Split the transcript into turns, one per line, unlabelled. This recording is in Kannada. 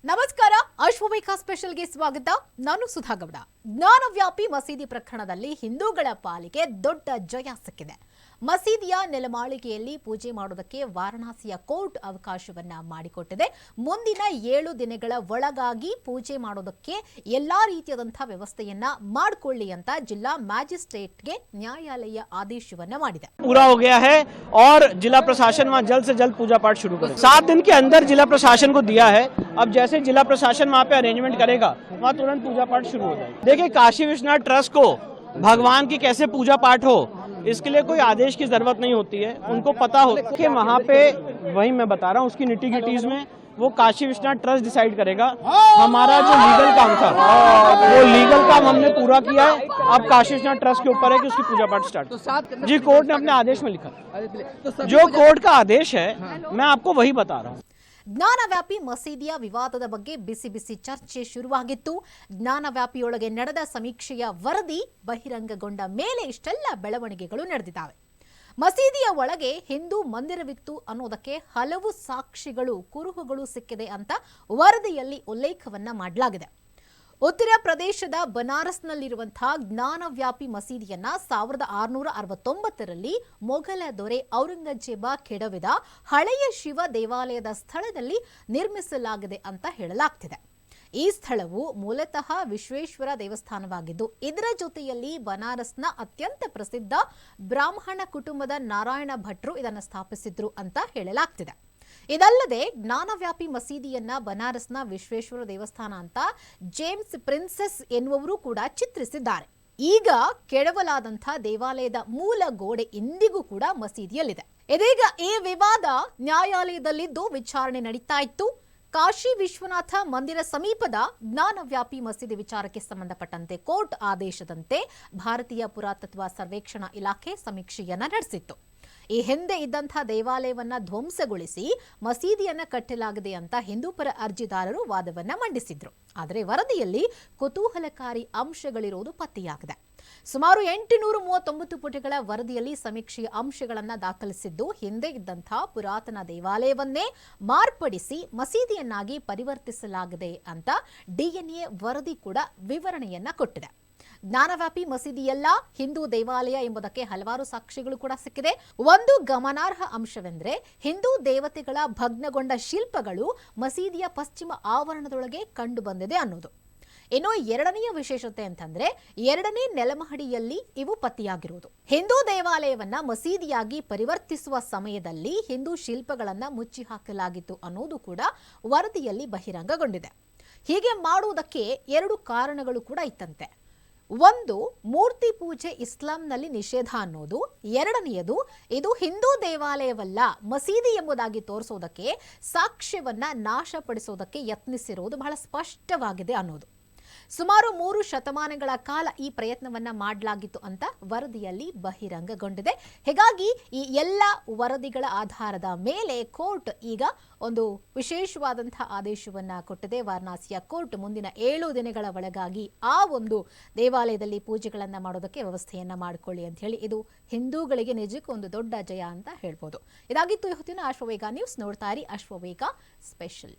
ನಮಸ್ಕಾರ, ಅಶ್ವವೇಕ ಸ್ಪೆಷಲ್ಗೆ ಸ್ವಾಗತ. ನಾನು ಸುಧಾಗೌಡ. ಜ್ಞಾನವ್ಯಾಪಿ ಮಸೀದಿ ಪ್ರಕರಣದಲ್ಲಿ ಹಿಂದೂಗಳ ಪಾಲಿಗೆ ದೊಡ್ಡ ಜಯ ಸಿಕ್ಕಿದೆ. ಮಸೀದಿಯ ನೆಲಮಾಳಿಗೆಯಲ್ಲಿ ಪೂಜೆ ಮಾಡುವುದಕ್ಕೆ ವಾರಣಾಸಿಯ ಕೋರ್ಟ್ ಅವಕಾಶವನ್ನ ಮಾಡಿಕೊಟ್ಟಿದೆ. ಮುಂದಿನ 7 ದಿನಗಳ ಒಳಗಾಗಿ ಪೂಜೆ ಮಾಡೋದಕ್ಕೆ ಎಲ್ಲಾ ರೀತಿಯಾದಂತಹ ವ್ಯವಸ್ಥೆಯನ್ನ ಮಾಡಿಕೊಳ್ಳಿ ಅಂತ ಜಿಲ್ಲಾ ಮ್ಯಾಜಿಸ್ಟ್ರೇಟ್ಗೆ ನ್ಯಾಯಾಲಯ ಆದೇಶವನ್ನ ಮಾಡಿದೆ.
पूरा हो गया है और जिला प्रशासन वहाँ जल्द से जल्द पूजा पाठ शुरू करे. 7 दिन के अंदर जिला प्रशासन को दिया है. अब जैसे जिला प्रशासन वहाँ पे अरेंजमेंट करेगा वहाँ तुरंत पूजा पाठ शुरू हो जाएगी. देखिए, काशी विश्वनाथ ट्रस्ट को भगवान की कैसे पूजा पाठ हो इसके लिए कोई आदेश की जरूरत नहीं होती है. उनको पता हो कि वहाँ पे, वही मैं बता रहा हूँ, उसकी निटी-गिटीज में वो काशी विश्वनाथ ट्रस्ट डिसाइड करेगा. हमारा जो लीगल काम था वो लीगल काम हमने पूरा किया है. अब काशी विश्वनाथ ट्रस्ट के ऊपर है कि उसकी पूजा पाठ स्टार्ट. जी, कोर्ट ने अपने आदेश में लिखा. जो कोर्ट का आदेश है मैं आपको वही बता रहा हूँ.
ಜ್ಞಾನವ್ಯಾಪಿ ಮಸೀದಿಯ ವಿವಾದದ ಬಗ್ಗೆ ಬಿಸಿ ಬಿಸಿ ಚರ್ಚೆ ಶುರುವಾಗಿತ್ತು. ಜ್ಞಾನವ್ಯಾಪಿಯೊಳಗೆ ನಡೆದ ಸಮೀಕ್ಷೆಯ ವರದಿ ಬಹಿರಂಗಗೊಂಡ ಮೇಲೆ ಇಷ್ಟೆಲ್ಲ ಬೆಳವಣಿಗೆಗಳು ನಡೆದಿದ್ದಾವೆ. ಮಸೀದಿಯ ಒಳಗೆ ಹಿಂದೂ ಮಂದಿರವಿತ್ತು ಅನ್ನೋದಕ್ಕೆ ಹಲವು ಸಾಕ್ಷಿಗಳು, ಕುರುಹುಗಳು ಸಿಕ್ಕಿದೆ ಅಂತ ವರದಿಯಲ್ಲಿ ಉಲ್ಲೇಖವನ್ನ ಮಾಡಲಾಗಿದೆ. ಉತ್ತರ ಪ್ರದೇಶದ ಬನಾರಸ್ನಲ್ಲಿರುವಂತಹ ಜ್ಞಾನವ್ಯಾಪಿ ಮಸೀದಿಯನ್ನ 1669ರಲ್ಲಿ ಮೊಘಲ ದೊರೆ ಔರಂಗಜೇಬ ಕೆಡವಿದ ಹಳೆಯ ಶಿವ ದೇವಾಲಯದ ಸ್ಥಳದಲ್ಲಿ ನಿರ್ಮಿಸಲಾಗಿದೆ ಅಂತ ಹೇಳಲಾಗ್ತಿದೆ. ಈ ಸ್ಥಳವು ಮೂಲತಃ ವಿಶ್ವೇಶ್ವರ ದೇವಸ್ಥಾನವಾಗಿದ್ದು, ಇದರ ಜೊತೆಯಲ್ಲಿ ಬನಾರಸ್ನ ಅತ್ಯಂತ ಪ್ರಸಿದ್ಧ ಬ್ರಾಹ್ಮಣ ಕುಟುಂಬದ ನಾರಾಯಣ ಭಟ್ರು ಇದನ್ನು ಸ್ಥಾಪಿಸಿದ್ರು ಅಂತ ಹೇಳಲಾಗ್ತಿದೆ. ಇದಲ್ಲದೆ ಜ್ಞಾನವ್ಯಾಪಿ ಮಸೀದಿಯನ್ನ ಬನಾರಸ್ನ ವಿಶ್ವೇಶ್ವರ ದೇವಸ್ಥಾನ ಅಂತ ಜೇಮ್ಸ್ ಪ್ರಿನ್ಸೆಸ್ ಎನ್ನುವರು ಕೂಡ ಚಿತ್ರಿಸಿದ್ದಾರೆ. ಈಗ ಕೆಡವಲಾದಂತಹ ದೇವಾಲಯದ ಮೂಲ ಗೋಡೆ ಇಂದಿಗೂ ಕೂಡ ಮಸೀದಿಯಲ್ಲಿದೆ. ಇದೀಗ ಈ ವಿವಾದ ನ್ಯಾಯಾಲಯದಲ್ಲಿದ್ದು ವಿಚಾರಣೆ ನಡೀತಾ ಇತ್ತು. ಕಾಶಿ ವಿಶ್ವನಾಥ ಮಂದಿರ ಸಮೀಪದ ಜ್ಞಾನವ್ಯಾಪಿ ಮಸೀದಿ ವಿಚಾರಕ್ಕೆ ಸಂಬಂಧಪಟ್ಟಂತೆ ಕೋರ್ಟ್ ಆದೇಶದಂತೆ ಭಾರತೀಯ ಪುರಾತತ್ವ ಸರ್ವೇಕ್ಷಣಾ ಇಲಾಖೆ ಸಮೀಕ್ಷೆಯನ್ನ ನಡೆಸಿತ್ತು. ಈ ಹಿಂದೆ ಇದ್ದಂತಹ ದೇವಾಲಯವನ್ನ ಧ್ವಂಸಗೊಳಿಸಿ ಮಸೀದಿಯನ್ನ ಕಟ್ಟಲಾಗಿದೆ ಅಂತ ಹಿಂದೂಪರ ಅರ್ಜಿದಾರರು ವಾದವನ್ನ ಮಂಡಿಸಿದ್ರು. ಆದರೆ ವರದಿಯಲ್ಲಿ ಕುತೂಹಲಕಾರಿ ಅಂಶಗಳಿರುವುದು ಪತ್ತೆಯಾಗಿದೆ. ಸುಮಾರು 839 ಪುಟಗಳ ವರದಿಯಲ್ಲಿ ಸಮೀಕ್ಷೆಯ ಅಂಶಗಳನ್ನು ದಾಖಲಿಸಿದ್ದು, ಹಿಂದೆ ಇದ್ದಂತಹ ಪುರಾತನ ದೇವಾಲಯವನ್ನೇ ಮಾರ್ಪಡಿಸಿ ಮಸೀದಿಯನ್ನಾಗಿ ಪರಿವರ್ತಿಸಲಾಗಿದೆ ಅಂತ ಡಿಎನ್ಎ ವರದಿ ಕೂಡ ವಿವರಣೆಯನ್ನ ಕೊಟ್ಟಿದೆ. ಜ್ಞಾನವ್ಯಾಪಿ ಮಸೀದಿಯಲ್ಲ, ಹಿಂದೂ ದೇವಾಲಯ ಎಂಬುದಕ್ಕೆ ಹಲವಾರು ಸಾಕ್ಷಿಗಳು ಕೂಡ ಸಿಕ್ಕಿದೆ. ಒಂದು ಗಮನಾರ್ಹ ಅಂಶವೆಂದರೆ ಹಿಂದೂ ದೇವತೆಗಳ ಭಗ್ನಗೊಂಡ ಶಿಲ್ಪಗಳು ಮಸೀದಿಯ ಪಶ್ಚಿಮ ಆವರಣದೊಳಗೆ ಕಂಡು ಬಂದಿದೆ ಅನ್ನೋದು. ಇನ್ನು ಎರಡನೆಯ ವಿಶೇಷತೆ ಅಂತಂದ್ರೆ 2ನೇ ನೆಲಮಹಡಿಯಲ್ಲಿ ಇವು ಪತ್ತೆಯಾಗಿರುವುದು. ಹಿಂದೂ ದೇವಾಲಯವನ್ನ ಮಸೀದಿಯಾಗಿ ಪರಿವರ್ತಿಸುವ ಸಮಯದಲ್ಲಿ ಹಿಂದೂ ಶಿಲ್ಪಗಳನ್ನ ಮುಚ್ಚಿ ಹಾಕಲಾಗಿತ್ತು ಅನ್ನೋದು ಕೂಡ ವರದಿಯಲ್ಲಿ ಬಹಿರಂಗಗೊಂಡಿದೆ. ಹೀಗೆ ಮಾಡುವುದಕ್ಕೆ 2 ಕಾರಣಗಳು ಕೂಡ ಇತ್ತಂತೆ. ಒಂದು, ಮೂರ್ತಿ ಪೂಜೆ ಇಸ್ಲಾಂನಲ್ಲಿ ನಿಷೇಧ ಅನ್ನೋದು. ಎರಡನೆಯದು, ಇದು ಹಿಂದೂ ದೇವಾಲಯವಲ್ಲ ಮಸೀದಿ ಎಂಬುದಾಗಿ ತೋರಿಸೋದಕ್ಕೆ, ಸಾಕ್ಷ್ಯವನ್ನ ನಾಶಪಡಿಸೋದಕ್ಕೆ ಯತ್ನಿಸಿರುವುದು ಬಹಳ ಸ್ಪಷ್ಟವಾಗಿದೆ ಅನ್ನೋದು. ಸುಮಾರು 3 ಶತಮಾನಗಳ ಕಾಲ ಈ ಪ್ರಯತ್ನವನ್ನ ಮಾಡಲಾಗಿತ್ತು ಅಂತ ವರದಿಯಲ್ಲಿ ಬಹಿರಂಗಗೊಂಡಿದೆ. ಹೀಗಾಗಿ ಈ ಎಲ್ಲ ವರದಿಗಳ ಆಧಾರದ ಮೇಲೆ ಕೋರ್ಟ್ ಈಗ ಒಂದು ವಿಶೇಷವಾದಂತಹ ಆದೇಶವನ್ನ ಕೊಟ್ಟಿದೆ. ವಾರಣಾಸಿಯ ಕೋರ್ಟ್ ಮುಂದಿನ 7 ದಿನಗಳ ಒಳಗಾಗಿ ಆ ಒಂದು ದೇವಾಲಯದಲ್ಲಿ ಪೂಜೆಗಳನ್ನ ಮಾಡೋದಕ್ಕೆ ವ್ಯವಸ್ಥೆಯನ್ನ ಮಾಡಿಕೊಳ್ಳಿ ಅಂತ ಹೇಳಿ, ಇದು ಹಿಂದೂಗಳಿಗೆ ನಿಜಕ್ಕೂ ಒಂದು ದೊಡ್ಡ ಜಯ ಅಂತ ಹೇಳ್ಬೋದು. ಇದಾಗಿತ್ತು ಇವತ್ತಿನ ಅಶ್ವವೇಗ ನ್ಯೂಸ್. ನೋಡ್ತಾ ಇರಿ ಅಶ್ವವೇಗ ಸ್ಪೆಷಲ್.